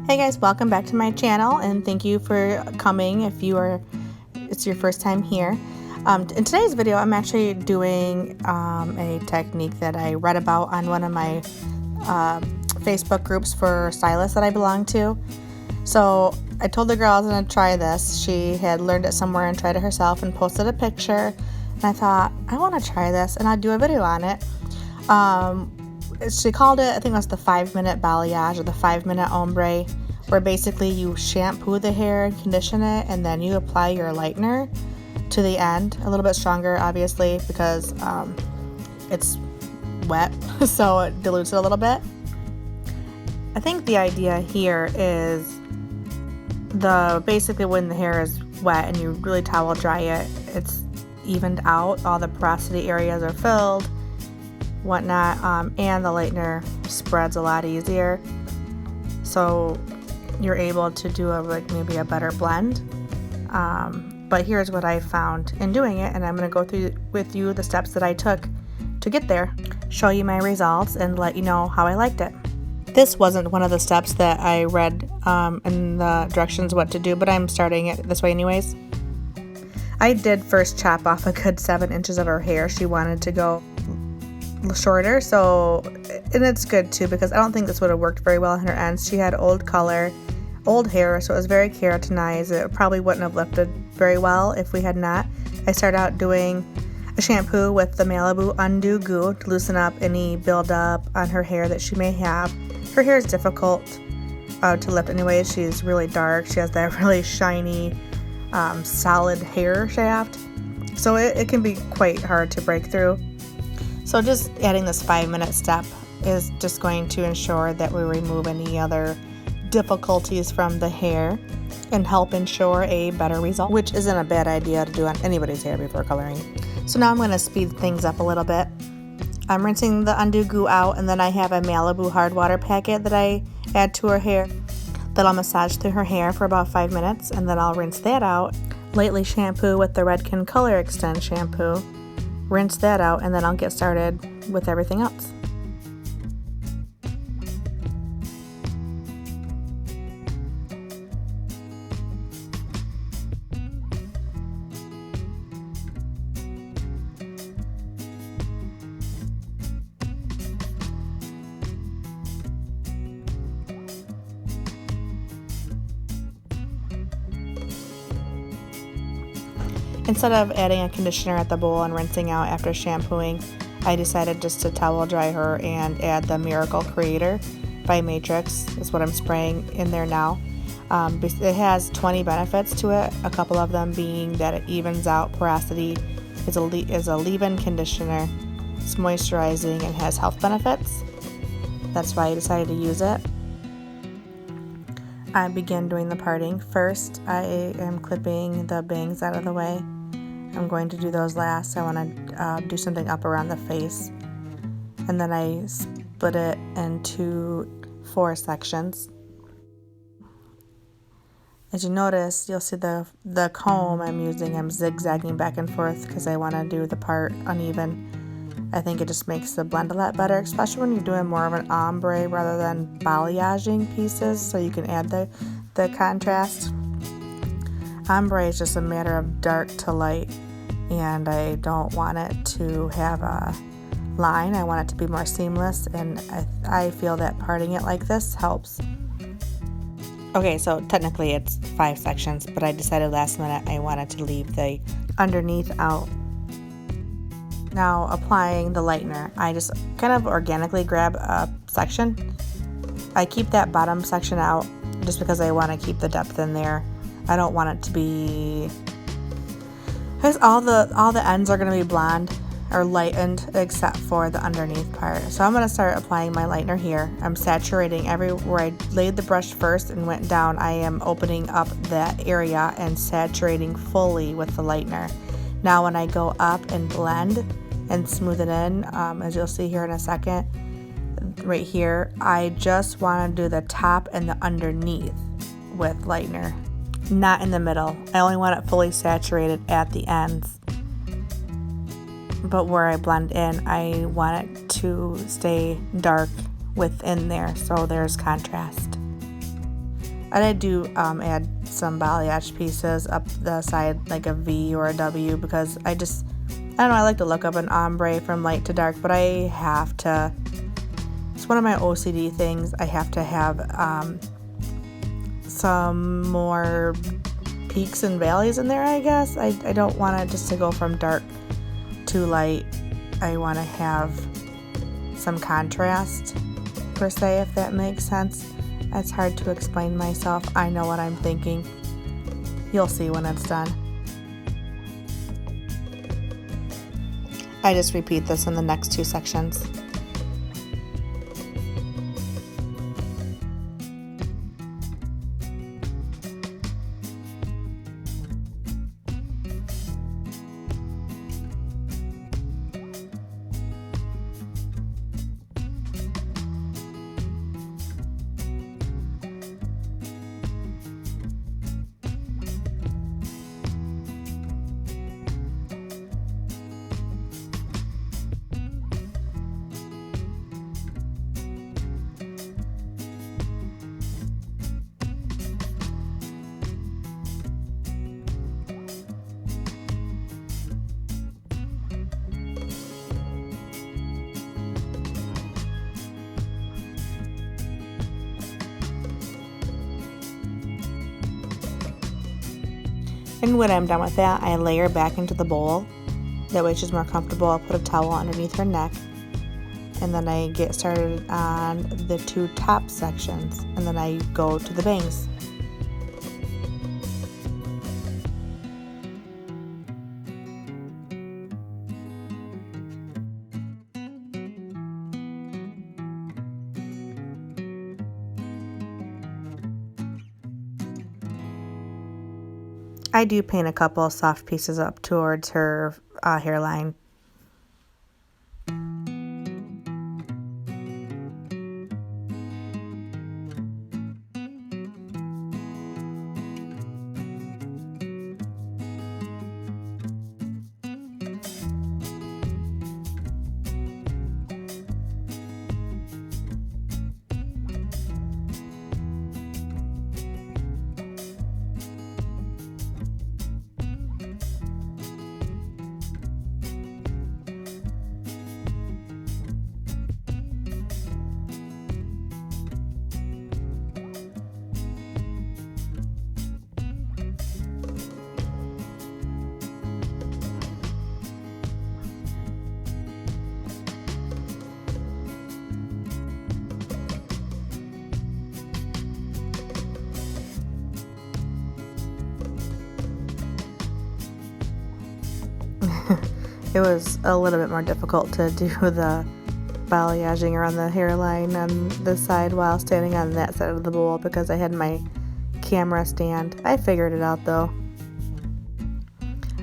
Hey guys, welcome back to my channel and thank you for coming if it's your first time here. In today's video I'm actually doing a technique that I read about on one of my Facebook groups for stylists that I belong to. So I told the girl I was going to try this. She had learned it somewhere and tried it herself and posted a picture, and I thought I want to try this and I'll do a video on it. She called it, I think it was the 5-minute balayage or the 5-minute ombre, where basically you shampoo the hair and condition it, and then you apply your lightener to the end, a little bit stronger obviously because it's wet, so it dilutes it a little bit. I think the idea here is basically when the hair is wet and you really towel dry it, it's evened out, all the porosity areas are filled, whatnot, and the lightener spreads a lot easier, so you're able to do maybe a better blend. But here's what I found in doing it, and I'm going to go through with you the steps that I took to get there, show you my results, and let you know how I liked it. This wasn't one of the steps that I read in the directions what to do, but I'm starting it this way anyways. I did first chop off a good 7 inches of her hair. She wanted to go shorter, and it's good too because I don't think this would have worked very well in her ends. She had old hair, so it was very keratinized. It probably wouldn't have lifted very well if we had not. I started out doing a shampoo with the Malibu Undo Goo to loosen up any buildup on her hair that she may have. Her hair is difficult to lift anyways. She's really dark. She has that really shiny, solid hair shaft, so it can be quite hard to break through. So just adding this 5-minute step is just going to ensure that we remove any other difficulties from the hair and help ensure a better result, which isn't a bad idea to do on anybody's hair before coloring. So now I'm going to speed things up a little bit. I'm rinsing the Undo Goo out, and then I have a Malibu hard water packet that I add to her hair that I'll massage through her hair for about 5 minutes, and then I'll rinse that out. Lightly shampoo with the Redken Color Extend shampoo. Rinse that out, and then I'll get started with everything else. Instead of adding a conditioner at the bowl and rinsing out after shampooing, I decided just to towel dry her and add the Miracle Creator by Matrix. Is what I'm spraying in there now. It has 20 benefits to it, a couple of them being that it evens out porosity, is a leave-in conditioner, it's moisturizing, and has health benefits. That's why I decided to use it. I begin doing the parting. First, I am clipping the bangs out of the way. I'm going to do those last. I want to do something up around the face. And then I split it into 4 sections. As you notice, you'll see the comb I'm using, I'm zigzagging back and forth because I want to do the part uneven. I think it just makes the blend a lot better, especially when you're doing more of an ombre rather than balayaging pieces, so you can add the contrast. Ombre is just a matter of dark to light, and I don't want it to have a line. I want it to be more seamless, and I feel that parting it like this helps. Okay, so technically it's 5 sections, but I decided last minute I wanted to leave the underneath out. Now applying the lightener, I just kind of organically grab a section. I keep that bottom section out just because I want to keep the depth in there. I don't want it to be, because all the ends are going to be blonde or lightened except for the underneath part. So I'm going to start applying my lightener here. I'm saturating where I laid the brush first and went down. I am opening up that area and saturating fully with the lightener. Now when I go up and blend and smooth it in, as you'll see here in a second, right here, I just want to do the top and the underneath with lightener, not in the middle. I only want it fully saturated at the ends, but where I blend in, I want it to stay dark within there, so there's contrast. And I do add some balayage pieces up the side, like a V or a W, because I don't know, I like to look up an ombre from light to dark, but I have to, it's one of my OCD things, I have to have some more peaks and valleys in there, I guess. I don't want it just to go from dark to light. I want to have some contrast, per se, if that makes sense. It's hard to explain myself. I know what I'm thinking. You'll see when it's done. I just repeat this in the next 2 sections. And when I'm done with that, I lay her back into the bowl. That way she's more comfortable. I'll put a towel underneath her neck. And then I get started on the 2 top sections. And then I go to the bangs. I do paint a couple of soft pieces up towards her hairline. It was a little bit more difficult to do the balayaging around the hairline on this side while standing on that side of the bowl because I had my camera stand. I figured it out though.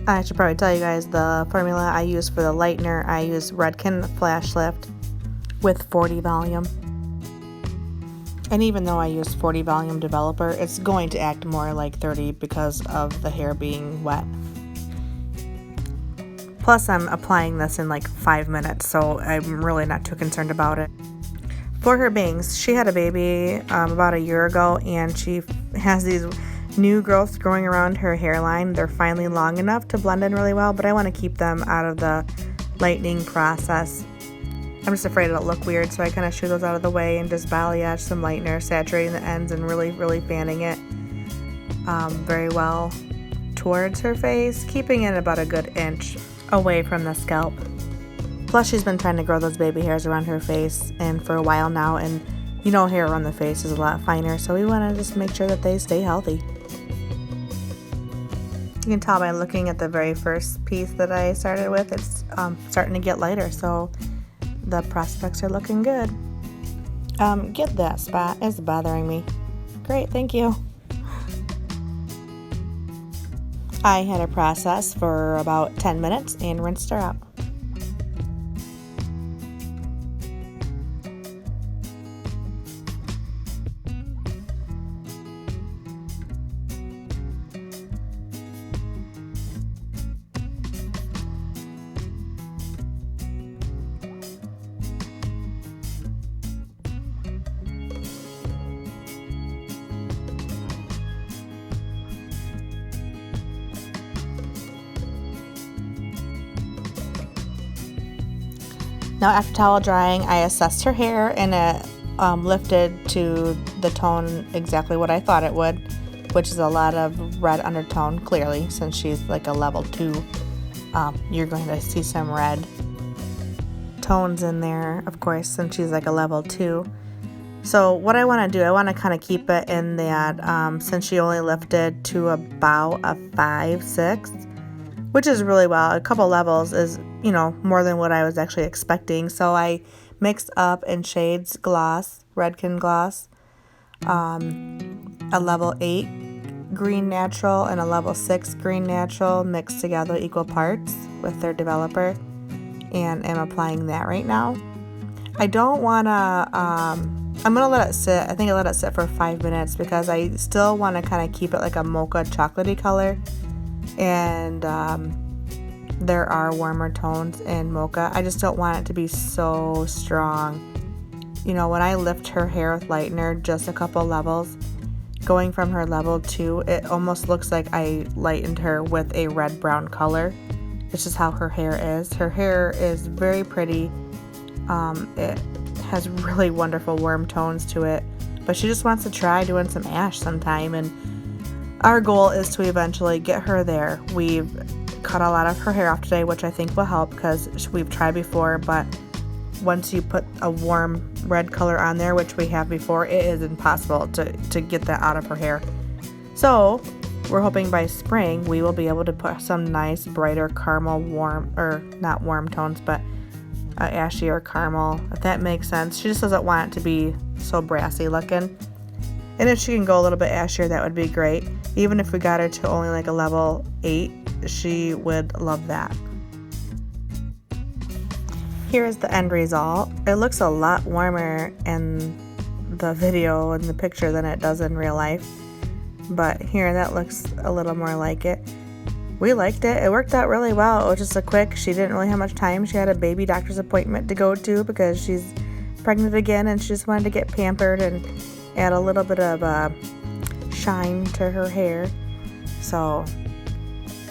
I should probably tell you guys the formula I use for the lightener. I use Redken Flash Lift with 40 volume. And even though I use 40 volume developer, it's going to act more like 30 because of the hair being wet. Plus, I'm applying this in like 5 minutes, so I'm really not too concerned about it. For her bangs, she had a baby about a year ago, and she has these new growths growing around her hairline. They're finally long enough to blend in really well, but I want to keep them out of the lightening process. I'm just afraid it'll look weird, so I kind of shoo those out of the way and just balayage some lightener, saturating the ends and really, really fanning it very well towards her face, keeping it about a good inch away from the scalp. Plus, she's been trying to grow those baby hairs around her face and for a while now, and you know, hair around the face is a lot finer, so we want to just make sure that they stay healthy. You can tell by looking at the very first piece that I started with, it's starting to get lighter, so the prospects are looking good. Get that spot, it's bothering me. Great, thank you. I had her process for about 10 minutes and rinsed her out. Now after towel drying, I assessed her hair and it lifted to the tone exactly what I thought it would, which is a lot of red undertone, clearly, since she's like a level 2. You're going to see some red tones in there, of course, since she's like a level 2. So what I want to do, I want to kind of keep it in that, since she only lifted to about a 5-6, which is really well. A couple levels is, you know, more than what I was actually expecting. So I mixed up in shades gloss, Redken gloss, a level 8 green natural and a level 6 green natural mixed together equal parts with their developer, and am applying that right now. I don't want to, I'm going to let it sit. I think I let it sit for 5 minutes because I still want to kind of keep it like a mocha chocolatey color, and there are warmer tones in mocha. I just don't want it to be so strong. You know, when I lift her hair with lightener just a couple levels, going from her level 2, it almost looks like I lightened her with a red-brown color. It's just how her hair is. Her hair is very pretty. It has really wonderful warm tones to it, but she just wants to try doing some ash sometime, and our goal is to eventually get her there. We've cut a lot of her hair off today, which I think will help because we've tried before, but once you put a warm red color on there, which we have before, it is impossible to get that out of her hair. So we're hoping by spring we will be able to put some nice brighter caramel warm, or not warm tones, but ashy or caramel, if that makes sense. She just doesn't want it to be so brassy looking. And if she can go a little bit ashier, that would be great. Even if we got her to only like a level 8, she would love that. Here is the end result. It looks a lot warmer in the video and the picture than it does in real life. But here, that looks a little more like it. We liked it. It worked out really well. It was just a quick, she didn't really have much time. She had a baby doctor's appointment to go to because she's pregnant again and she just wanted to get pampered and add a little bit of shine to her hair. So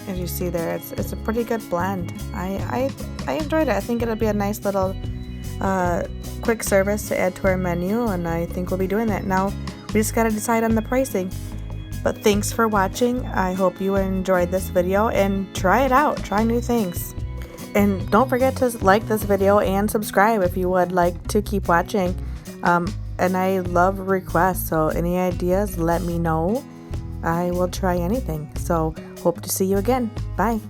as you see there, it's a pretty good blend. I enjoyed it. I think it'll be a nice little quick service to add to our menu, and I think we'll be doing that. Now we just got to decide on the pricing. But thanks for watching. I hope you enjoyed this video and try it out. Try new things. And don't forget to like this video and subscribe if you would like to keep watching. And I love requests, so any ideas, let me know. I will try anything. So hope to see you again. Bye.